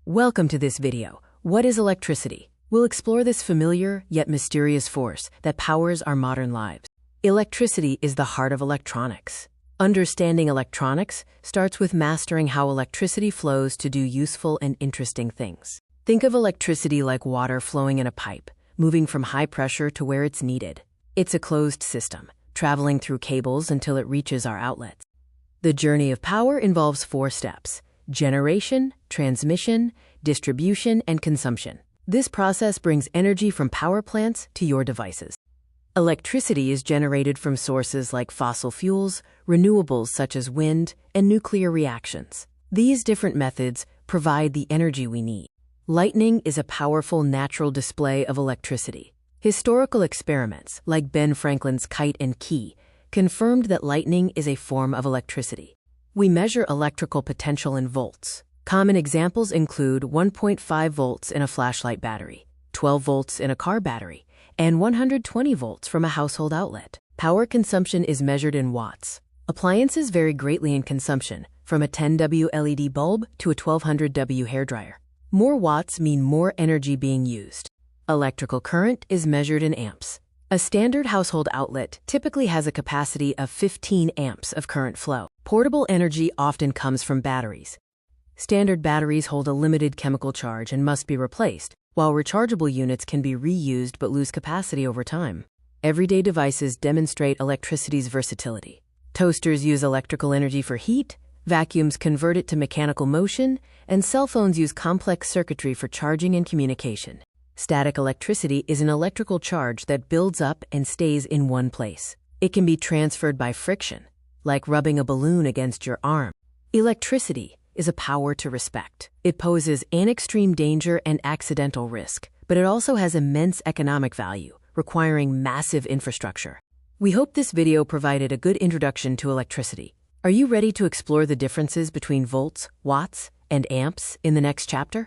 Welcome to this video. What is electricity? We'll explore this familiar yet mysterious force that powers our modern lives. Electricity is the heart of electronics. Understanding electronics starts with mastering how electricity flows to do useful and interesting things. Think of electricity like water flowing in a pipe, moving from high pressure to where it's needed. It's a closed system, traveling through cables until it reaches our outlets. The journey of power involves 4 steps: generation, transmission, distribution, and consumption. This process brings energy from power plants to your devices. Electricity is generated from sources like fossil fuels, renewables such as wind, and nuclear reactions. These different methods provide the energy we need. Lightning is a powerful natural display of electricity. Historical experiments, like Ben Franklin's kite and key, confirmed that lightning is a form of electricity. We measure electrical potential in volts. Common examples include 1.5 volts in a flashlight battery, 12 volts in a car battery, and 120 volts from a household outlet. Power consumption is measured in watts. Appliances vary greatly in consumption, from a 10W LED bulb to a 1200W hairdryer. More watts mean more energy being used. Electrical current is measured in amps. A standard household outlet typically has a capacity of 15 amps of current flow. Portable energy often comes from batteries. Standard batteries hold a limited chemical charge and must be replaced, while rechargeable units can be reused but lose capacity over time. Everyday devices demonstrate electricity's versatility. Toasters use electrical energy for heat, vacuums convert it to mechanical motion, and cell phones use complex circuitry for charging and communication. Static electricity is an electrical charge that builds up and stays in one place. It can be transferred by friction, like rubbing a balloon against your arm. Electricity is a power to respect. It poses an extreme danger and accidental risk, but it also has immense economic value, requiring massive infrastructure. We hope this video provided a good introduction to electricity. Are you ready to explore the differences between volts, watts, and amps in the next chapter?